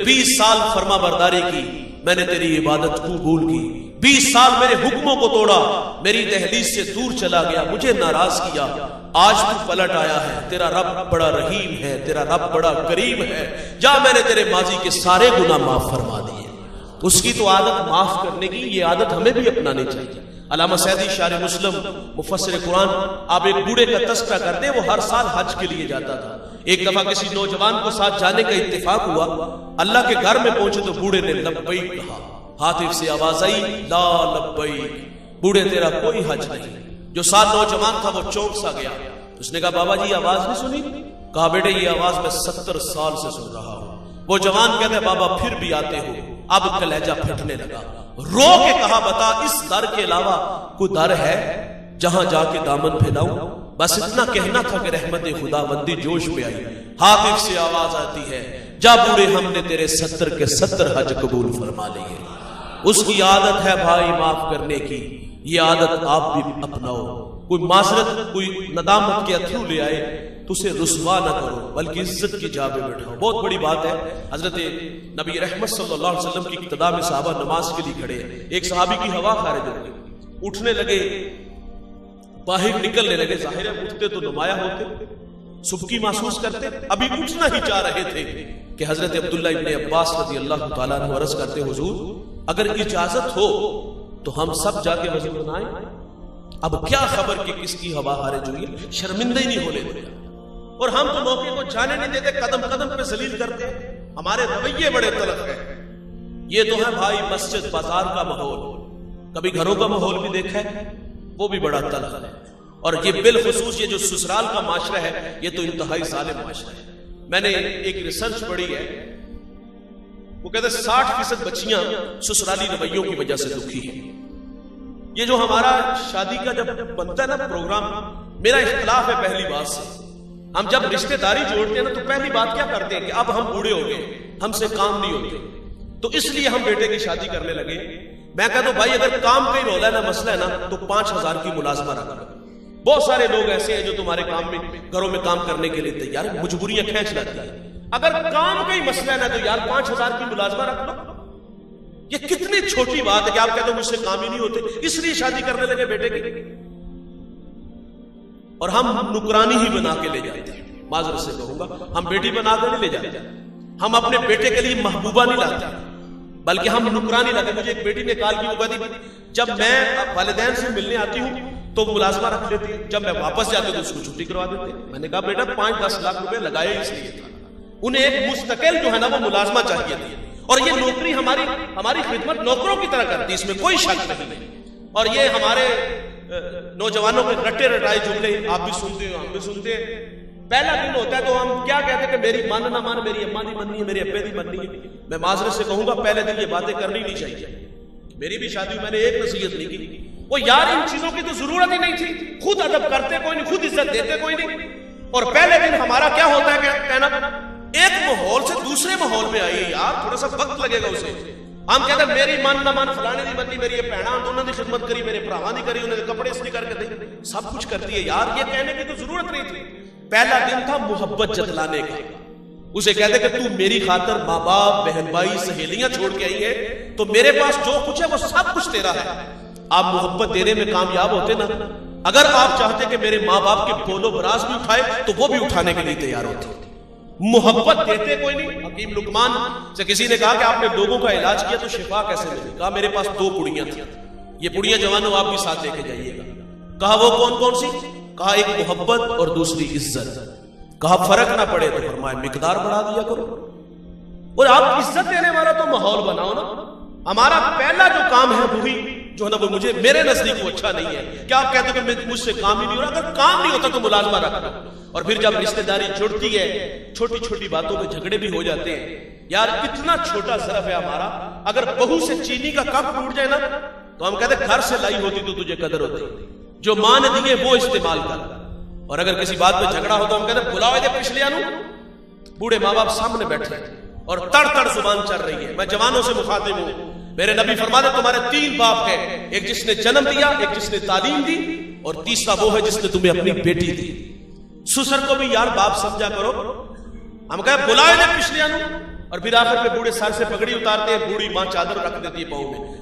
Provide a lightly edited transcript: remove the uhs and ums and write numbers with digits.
20 साल फरमा बरदारी की, मैंने तेरी इबादत कबूल की। 20 साल मेरे हुक्मों को तोड़ा, मेरी दहलीज से दूर चला गया, मुझे नाराज किया। आज तू पलट आया है, तेरा रब बड़ा रहीम है, तेरा रब बड़ा करीम है। जा, मैंने तेरे माजी के सारे गुनाह माफ फरमा दिए। उसकी तो आदत माफ करने की, ये आदत हमें भी अपनानी चाहिए। अल्लामा सैदी शार मुस्लिम मुफस्सिर कुरान, आप एक बूढ़े का तस्करा करते हैं, वो हर साल हज के लिए जाता था। एक दफा किसी नौजवान को साथ जाने का इत्तेफाक हुआ। अल्लाह के घर में पहुंचे तो बूढ़े ने लब्बैक कहा। हातिफ से आवाज आई, ला लब्बैक, बूढ़े तेरा कोई हज नहीं। जो साथ नौजवान था वो चौंक सा गया। उसने कहा, बाबा जी आवाज नहीं सुनी? कहा, बेटे ये आवाज मैं 70 साल से सुन रहा हूं। वो जवान कहते, बाबा फिर भी आते हो? अब कलेजा फटने लगा, रो के कहा, बता इस दर के अलावा कोई दर है जहां जाके दामन फैलाऊं? बस इतना कहना था कि रहमत खुदाबंदी जोश पे आई। हातिफ से आवाज आती है, जा बूढ़े, हमने तेरे 70 के 70 हज कबूल फरमा लिए। उसकी आदत है भाई माफ करने की, ये आदत आप भी अपनाओ। कोई माजरत, कोई नदामत के अथरू ले आए तो उसे रुसवा न करो, बल्कि इज्जत की जा में बैठाओ। बहुत बड़ी बात है। हजरत नबी रहमत सल्लल्लाहु अलैहि वसल्लम की इक्तदा में साहबा नमाज के लिए खड़े हैं। एक सहाबी की हवा खारिज हो गई, उठने लगे, बाहर निकलने लगे। जाहिर है उठते तो नुमाया होते, सुबकी महसूस करते, अभी उठना ही चाह रहे थे कि हजरत अब्दुल्ला इब्ने अब्बास रज़ी अल्लाह तआला अन्हु अर्ज करते, हुजूर अगर इजाजत हो तो हम सब जाके वज़ू बनाएं। अब क्या खबर कि किसकी हवा खारिज हुई है, शर्मिंदा ही नहीं होने देते। और हम तो मौके को जाने नहीं देते, कदम कदम पे जलील करते हैं। हमारे रवैये बड़े तलख हैं। ये तो है भाई मस्जिद बाजार का माहौल, कभी घरों का माहौल भी देखा है, वो भी बड़ा तलख है। और ये बिलखुसूस ये जो ससुराल का माशरा है, ये तो इंतहाई जालिम माशरा है। मैंने एक रिसर्च पढ़ी है, वो कहते 60% बच्चियां ससुराली रवैयों की वजह से दुखी हैं। ये जो हमारा शादी का जब बनता है ना प्रोग्राम, मेरा इख्तिलाफ है पहली बात से। हम जब रिश्तेदारी जोड़ते हैं ना तो पहली बात क्या करते हैं कि अब हम बूढ़े हो गए, हमसे काम नहीं होते, तो इसलिए हम बेटे की शादी करने लगे। मैं कहता हूं भाई अगर काम का ही रोला है ना, मसला है ना, तो 5000 की मुलाजमा रख लो। बहुत सारे लोग ऐसे हैं जो तुम्हारे काम में, घरों में काम करने के लिए तैयार, मजबूरियां खींच लाती है। अगर काम का ही मसला है ना तो यार 5000 की मुलाजमा रख लो। ये कितनी छोटी बात है कि आप कहते हो मुझसे काम ही नहीं होते, इसलिए शादी करने लगे बेटे की। और हम नुकरानी ही बना के ले जाते हैं। माजरत से कहूंगा, हम बेटी बना कर नहीं ले जाते, हम अपने बेटे के लिए महबूबा नहीं लाते, बल्कि हम नुकरानी लाते। मुझे एक बेटी ने कॉल की, वो कहती जब मैं वालिदैन से मिलने आती हूँ तो मुलाजमा रख लेती है, जब मैं वापस जाती हूँ तो उसको छुट्टी करवा देते हैं। मैंने कहा बेटा 5-10 लाख रुपए लगाए इसलिए था, उन्हें एक मुस्तकिल जो है ना वो मुलाजमा चाहिए थी। और ये नौकरी हमारी खिदमत नौकरों की तरह करती है, इसमें कोई शक नहीं है। और ये हमारे नौजवानों के रटे रटाए जुमले आप भी सुनते हो, हम भी सुनते हैं। पहला दिन होता है तो हम क्या कहते हैं कि मेरी मान ना मान, मेरी अम्मा नहीं बननी है, मेरी अब्बे नहीं बननी है। मैं माजरत से कहूंगा पहले दिन ये बातें करनी नहीं चाहिए। मेरी भी शादी मैंने एक नसीहत नहीं की, वो यार इन चीजों की तो जरूरत ही नहीं थी, खुद अदब करते कोई नहीं, खुद इज्जत देते कोई नहीं। और पहले दिन हमारा क्या होता है कहना, एक माहौल से दूसरे माहौल में आई यार, थोड़ा सा वक्त लगेगा उसे। हम कहते हैं मेरी मान ना मान, फलाने नहीं बननी, मेरी भैणा दोनों ने खिदमत करी, मेरे भरावां नहीं करी, उन्होंने कपड़े इसलिए करके दे, सब कुछ करती है यार, ये कहने की तो जरूरत नहीं थी। पहला दिन था मोहब्बत जतलाने का। उसे कहते कि तू मेरी खातर माँ बाप, बहन भाई, सहेलियां छोड़ के आई है, तो मेरे पास जो कुछ है वो सब कुछ तेरा है। आप मोहब्बत देने में कामयाब होते ना, अगर आप चाहते कि मेरे माँ बाप के बोलो बराज भी उठाए तो वो भी उठाने के लिए तैयार होते। मोहब्बत देते कोई नहीं। हकीम लुकमान से किसी ने कहा कि आपने लोगों का इलाज किया तो शिफा कैसे मिली? कहा मेरे पास 2 पुड़ियां थी, ये पुड़ियां जवानों आप भी साथ लेके जाइएगा। कहा वो कौन कौन सी? कहा एक मोहब्बत और दूसरी इज्जत। कहा फर्क ना पड़े तो फरमाए मिकदार बढ़ा दिया करो। और आप इज्जत देने वाला तो माहौल बनाओ ना। हमारा पहला जो काम है वही जो है ना, वो मुझे मेरे नजदीक वो अच्छा नहीं है। क्या आप कहते हो कि मुझसे काम ही नहीं हो रहा? अगर काम नहीं होता तो मुलाजमा रख लो। और फिर जब रिश्तेदारी जुड़ती है, छोटी छोटी बातों में झगड़े भी हो जाते हैं। यार इतना छोटा ज़रफ़ है हमारा, अगर बहू से चीनी का कप टूट जाए ना तो हम कहते घर से लाई होती तो तुझे कदर होती, जो मां ने दिए वो इस्तेमाल कर। और अगर किसी बात पे झगड़ा हो तो हम कहते बुलाओ दे पिछले आनू। बूढ़े माँ बाप सामने बैठे और तड़ तड़ जुबान चल रही है। मैं जवानों से मुखातिब हूं, मेरे नबी फरमाते तुम्हारे 3 बाप हैं, एक जिसने जन्म दिया, एक जिसने तालीम दी, और तीसरा वो है जिसने तुम्हें अपनी बेटी दी। ससुर को भी यार बाप समझा करो। हम कहे बुलाए दे पिछले आनू, اور پھر آخر پہ بوڑھے سر سے پگڑی اتارتے ہیں، بوڑھی ماں چادر رکھ دیتی ہے پاؤں میں.